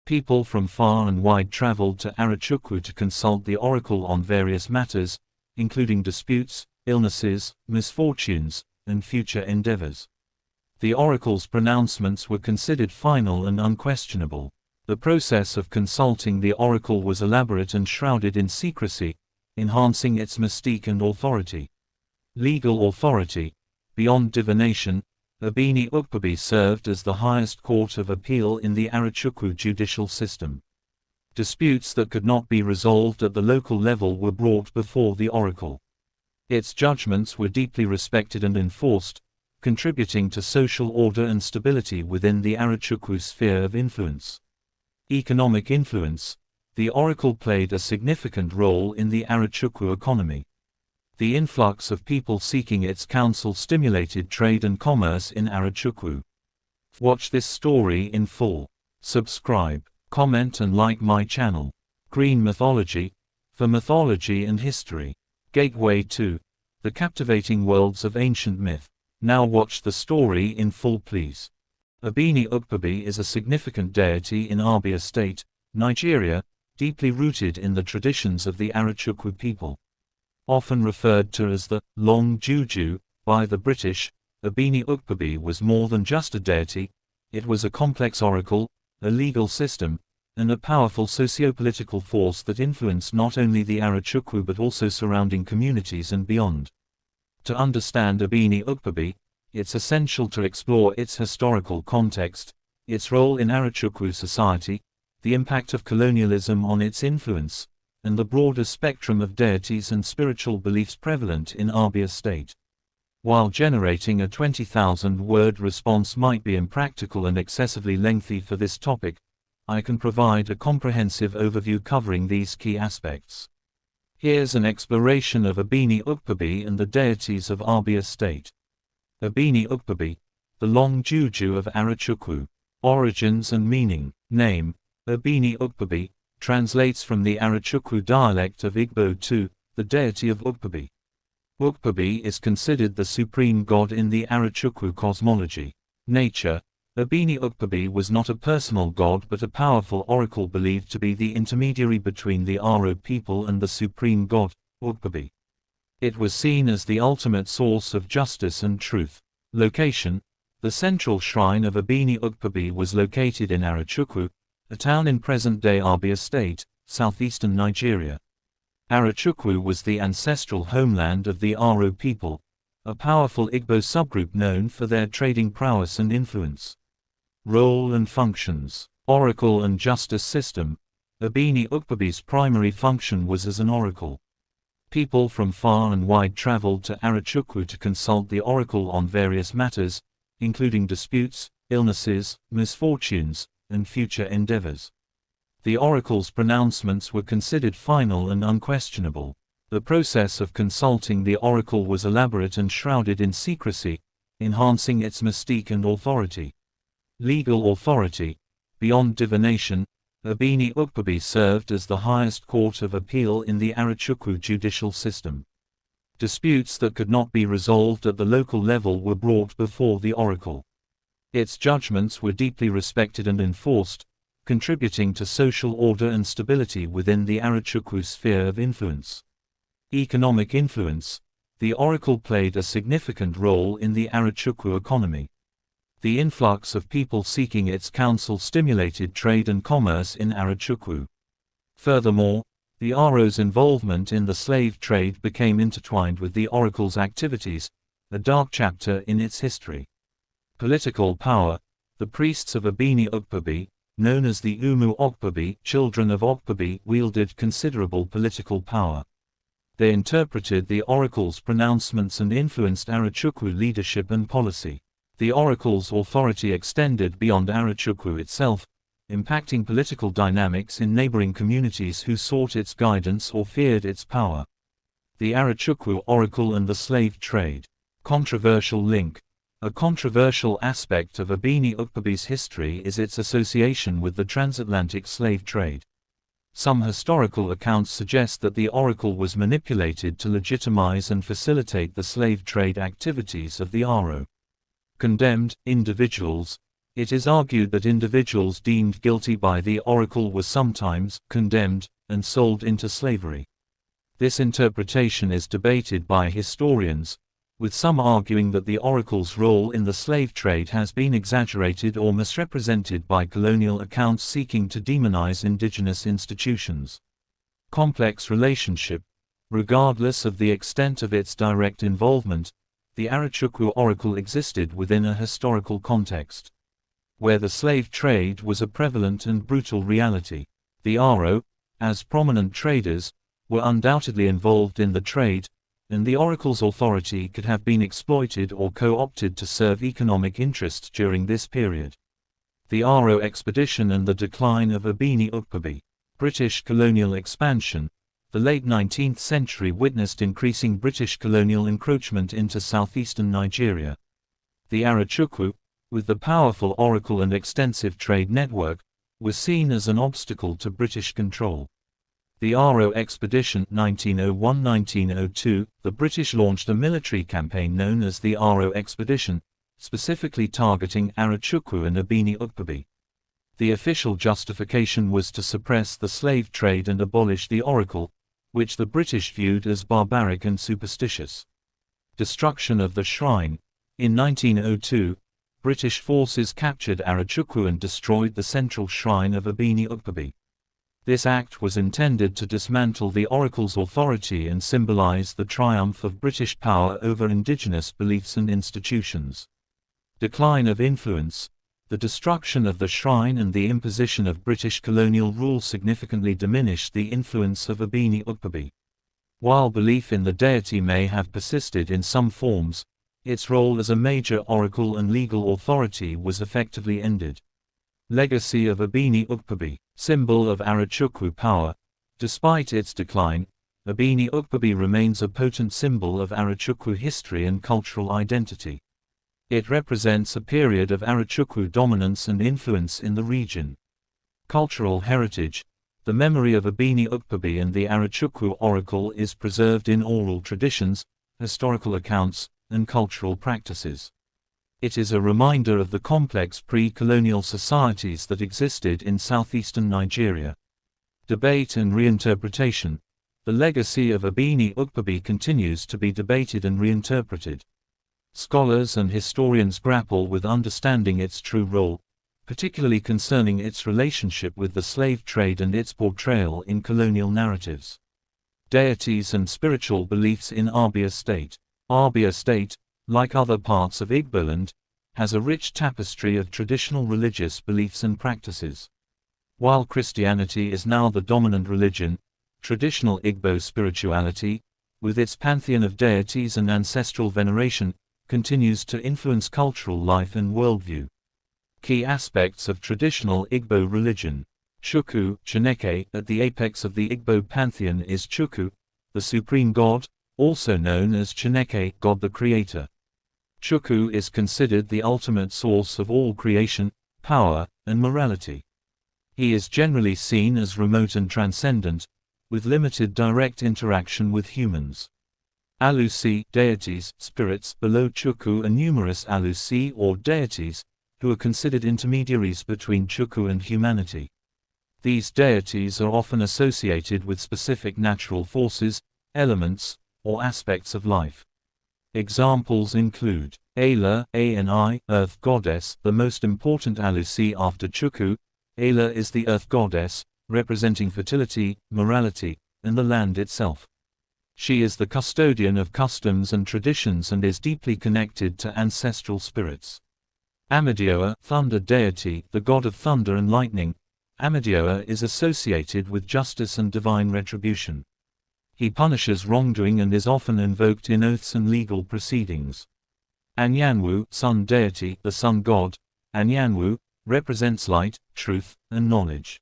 People from far and wide traveled to Arochukwu to consult the oracle on various matters, including disputes, illnesses, misfortunes, and future endeavors. The oracle's pronouncements were considered final and unquestionable. The process of consulting the oracle was elaborate and shrouded in secrecy, enhancing its mystique and authority. Legal authority. Beyond divination, Ibini Ukpabi served as the highest court of appeal in the Arochukwu judicial system. Disputes that could not be resolved at the local level were brought before the oracle. Its judgments were deeply respected and enforced, contributing to social order and stability within the Arochukwu sphere of influence. Economic influence. The oracle played a significant role in the Arochukwu economy. The influx of people seeking its counsel stimulated trade and commerce in Arochukwu. Watch this story in full. Subscribe, comment and like my channel. Green Mythology, for mythology and history. Gateway to the captivating worlds of ancient myth. Now watch the story in full please. Ibini Ukpabi is a significant deity in Abia State, Nigeria, deeply rooted in the traditions of the Arochukwu people. Often referred to as the Long Juju by the British, Ibini Ukpabi was more than just a deity. It was a complex oracle, a legal system, and a powerful socio-political force that influenced not only the Arochukwu but also surrounding communities and beyond. To understand Ibini Ukpabi, it's essential to explore its historical context, its role in Arochukwu society, the impact of colonialism on its influence, and the broader spectrum of deities and spiritual beliefs prevalent in Abia State. While generating a 20,000-word response might be impractical and excessively lengthy for this topic, I can provide a comprehensive overview covering these key aspects. Here's an exploration of Ibini Ukpabi and the deities of Abia State. Ibini Ukpabi, the Long Juju of Arochukwu. Origins and meaning. Name: Ibini Ukpabi, translates from the Arochukwu dialect of Igbo to the deity of Ukpabi. Ukpabi is considered the supreme god in the Arochukwu cosmology. Nature: Ibini Ukpabi was not a personal god but a powerful oracle believed to be the intermediary between the Aro people and the supreme god, Ukpabi. It was seen as the ultimate source of justice and truth. Location: the central shrine of Ibini Ukpabi was located in Arochukwu, a town in present-day Abia State, southeastern Nigeria. Arochukwu was the ancestral homeland of the Aro people, a powerful Igbo subgroup known for their trading prowess and influence. Role and functions. Oracle and justice system. Ibini Ukpabi's primary function was as an oracle. People from far and wide traveled to Arochukwu to consult the oracle on various matters, including disputes, illnesses, misfortunes, and future endeavors. The oracle's pronouncements were considered final and unquestionable. The process of consulting the oracle was elaborate and shrouded in secrecy, enhancing its mystique and authority. Legal authority. Beyond divination, Ibini Ukpabi served as the highest court of appeal in the Arochukwu judicial system. Disputes that could not be resolved at the local level were brought before the oracle. Its judgments were deeply respected and enforced, contributing to social order and stability within the Arochukwu sphere of influence. Economic influence. The oracle played a significant role in the Arochukwu economy. The influx of people seeking its counsel stimulated trade and commerce in Arochukwu. Furthermore, the Aro's involvement in the slave trade became intertwined with the oracle's activities, a dark chapter in its history. Political power. The priests of Ibini Ukpabi, known as the Umu Ukpabi, children of Ukpabi, wielded considerable political power. They interpreted the oracle's pronouncements and influenced Arochukwu leadership and policy. The oracle's authority extended beyond Arochukwu itself, impacting political dynamics in neighboring communities who sought its guidance or feared its power. The Arochukwu oracle and the slave trade. Controversial link. A controversial aspect of Ibini Ukpabi's history is its association with the transatlantic slave trade. Some historical accounts suggest that the oracle was manipulated to legitimize and facilitate the slave trade activities of the Aro. Condemned individuals. It is argued that individuals deemed guilty by the oracle were sometimes condemned and sold into slavery. This interpretation is debated by historians, with some arguing that the oracle's role in the slave trade has been exaggerated or misrepresented by colonial accounts seeking to demonize indigenous institutions. Complex relationship. Regardless of the extent of its direct involvement, the Arochukwu oracle existed within a historical context, where the slave trade was a prevalent and brutal reality. The Aro, as prominent traders, were undoubtedly involved in the trade, and the oracle's authority could have been exploited or co-opted to serve economic interests during this period. The Aro expedition and the decline of Ibini Ukpabi. British colonial expansion. The late 19th century witnessed increasing British colonial encroachment into southeastern Nigeria. The Arochukwu, with the powerful oracle and extensive trade network, was seen as an obstacle to British control. The Aro expedition 1901–1902, the British launched a military campaign known as the Aro expedition, specifically targeting Arochukwu and Ibini Ukpabi. The official justification was to suppress the slave trade and abolish the oracle, which the British viewed as barbaric and superstitious. Destruction of the shrine. In 1902, British forces captured Arochukwu and destroyed the central shrine of Ibini Ukpabi. This act was intended to dismantle the oracle's authority and symbolize the triumph of British power over indigenous beliefs and institutions. Decline of influence. The destruction of the shrine and the imposition of British colonial rule significantly diminished the influence of Ibini Ukpabi. While belief in the deity may have persisted in some forms, its role as a major oracle and legal authority was effectively ended. Legacy of Ibini Ukpabi. Symbol of Arochukwu power. Despite its decline, Ibini Ukpabi remains a potent symbol of Arochukwu history and cultural identity. It represents a period of Arochukwu dominance and influence in the region. Cultural heritage. The memory of Ibini Ukpabi and the Arochukwu oracle is preserved in oral traditions, historical accounts, and cultural practices. It is a reminder of the complex pre-colonial societies that existed in southeastern Nigeria. Debate and reinterpretation. The legacy of Ibini Ukpabi continues to be debated and reinterpreted. Scholars and historians grapple with understanding its true role, particularly concerning its relationship with the slave trade and its portrayal in colonial narratives. Deities and spiritual beliefs in Abia State. Abia State, like other parts of Igboland, has a rich tapestry of traditional religious beliefs and practices. While Christianity is now the dominant religion, traditional Igbo spirituality, with its pantheon of deities and ancestral veneration, continues to influence cultural life and worldview. Key aspects of traditional Igbo religion. Chukwu, Chineke. At the apex of the Igbo pantheon is Chukwu, the supreme god, also known as Chineke, God the Creator. Chukwu is considered the ultimate source of all creation, power, and morality. He is generally seen as remote and transcendent, with limited direct interaction with humans. Alusi, deities, spirits. Below Chukwu are numerous Alusi or deities, who are considered intermediaries between Chukwu and humanity. These deities are often associated with specific natural forces, elements, or aspects of life. Examples include Ala, Ani, Earth Goddess. The most important Alusi after Chukwu, Ala is the Earth Goddess, representing fertility, morality, and the land itself. She is the custodian of customs and traditions and is deeply connected to ancestral spirits. Amadioha, thunder deity, the god of thunder and lightning. Amadioha is associated with justice and divine retribution. He punishes wrongdoing and is often invoked in oaths and legal proceedings. Anyanwu, sun deity, the sun god. Anyanwu represents light, truth, and knowledge.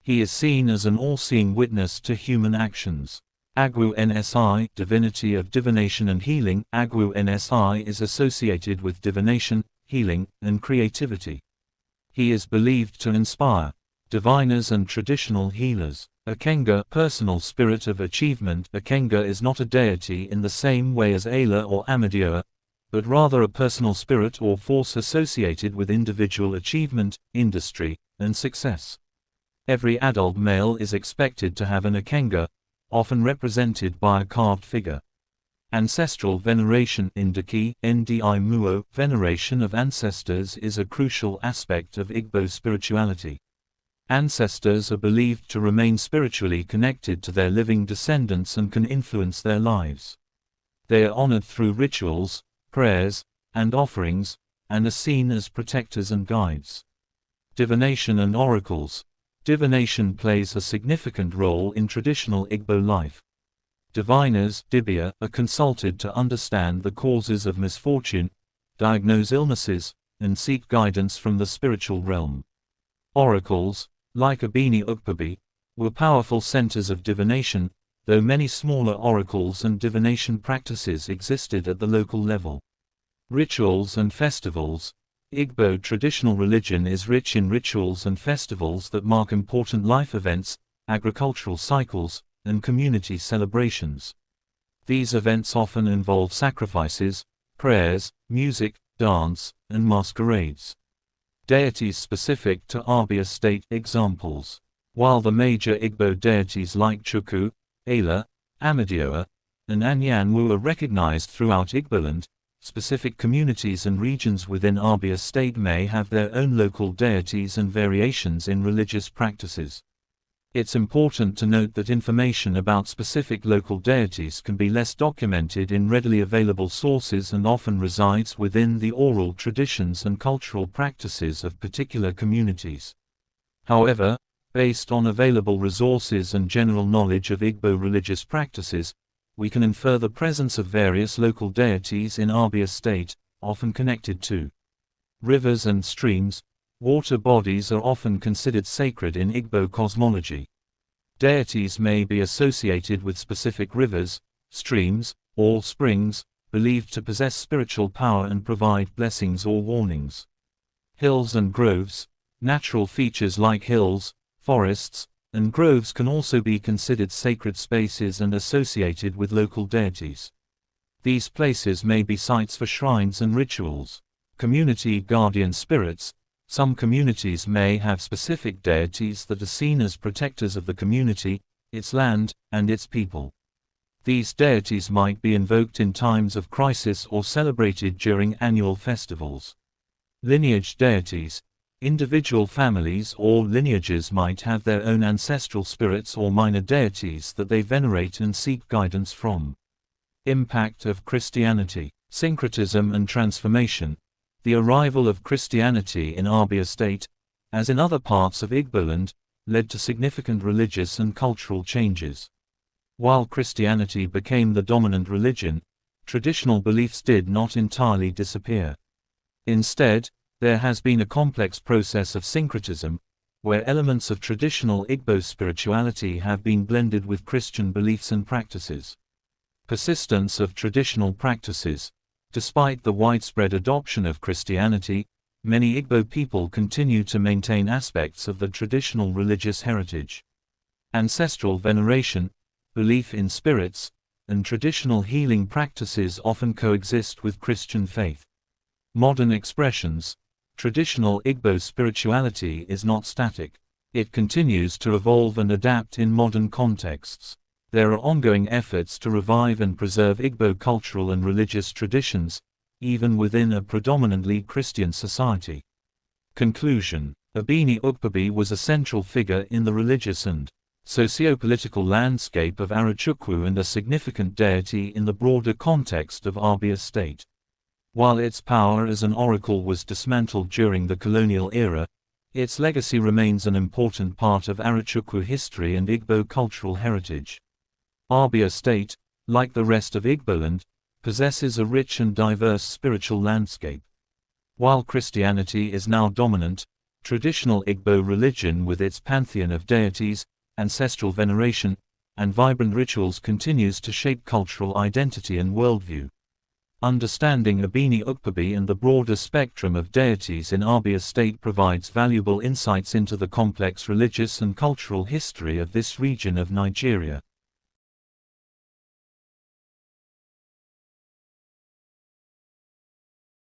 He is seen as an all-seeing witness to human actions. Agwu Nsi, divinity of divination and healing. Agwu Nsi is associated with divination, healing, and creativity. He is believed to inspire diviners and traditional healers. Akenga, personal spirit of achievement. Akenga is not a deity in the same way as Ala or Amadioha, but rather a personal spirit or force associated with individual achievement, industry, and success. Every adult male is expected to have an Ikenga, often represented by a carved figure. Ancestral veneration Ndiki, Ndi Muo, veneration of ancestors is a crucial aspect of Igbo spirituality. Ancestors are believed to remain spiritually connected to their living descendants and can influence their lives. They are honored through rituals, prayers, and offerings, and are seen as protectors and guides. Divination and oracles. Divination plays a significant role in traditional Igbo life. Diviners, dibia, are consulted to understand the causes of misfortune, diagnose illnesses, and seek guidance from the spiritual realm. Oracles, like Ibini Ukpabi, were powerful centers of divination, though many smaller oracles and divination practices existed at the local level. Rituals and festivals. Igbo traditional religion is rich in rituals and festivals that mark important life events, agricultural cycles, and community celebrations. These events often involve sacrifices, prayers, music, dance, and masquerades. Deities specific to Abia State. Examples. While the major Igbo deities like Chukwu, Ala, Amadioha, and Anyanwu are recognized throughout Igboland, specific communities and regions within Abia State may have their own local deities and variations in religious practices. It's important to note that information about specific local deities can be less documented in readily available sources and often resides within the oral traditions and cultural practices of particular communities. However, based on available resources and general knowledge of Igbo religious practices, we can infer the presence of various local deities in Abia State, often connected to rivers and streams. Water bodies are often considered sacred in Igbo cosmology. Deities may be associated with specific rivers, streams, or springs, believed to possess spiritual power and provide blessings or warnings. Hills and groves. Natural features like hills, forests, and groves can also be considered sacred spaces and associated with local deities. These places may be sites for shrines and rituals. Community guardian spirits. Some communities may have specific deities that are seen as protectors of the community, its land, and its people. These deities might be invoked in times of crisis or celebrated during annual festivals. Lineage deities. Individual families or lineages might have their own ancestral spirits or minor deities that they venerate and seek guidance from. Impact of Christianity. Syncretism and transformation. The arrival of Christianity in Abia State, as in other parts of Igboland, led to significant religious and cultural changes. While Christianity became the dominant religion, traditional beliefs did not entirely disappear. Instead, there has been a complex process of syncretism, where elements of traditional Igbo spirituality have been blended with Christian beliefs and practices. Persistence of traditional practices. Despite the widespread adoption of Christianity, many Igbo people continue to maintain aspects of the traditional religious heritage. Ancestral veneration, belief in spirits, and traditional healing practices often coexist with Christian faith. Modern expressions. Traditional Igbo spirituality is not static. It continues to evolve and adapt in modern contexts. There are ongoing efforts to revive and preserve Igbo cultural and religious traditions, even within a predominantly Christian society. Conclusion. Ibini Ukpabi was a central figure in the religious and socio-political landscape of Arochukwu and a significant deity in the broader context of Abia State. While its power as an oracle was dismantled during the colonial era, its legacy remains an important part of Arochukwu history and Igbo cultural heritage. Abia State, like the rest of Igboland, possesses a rich and diverse spiritual landscape. While Christianity is now dominant, traditional Igbo religion with its pantheon of deities, ancestral veneration, and vibrant rituals continues to shape cultural identity and worldview. Understanding Ibini Ukpabi and the broader spectrum of deities in Abia State provides valuable insights into the complex religious and cultural history of this region of Nigeria.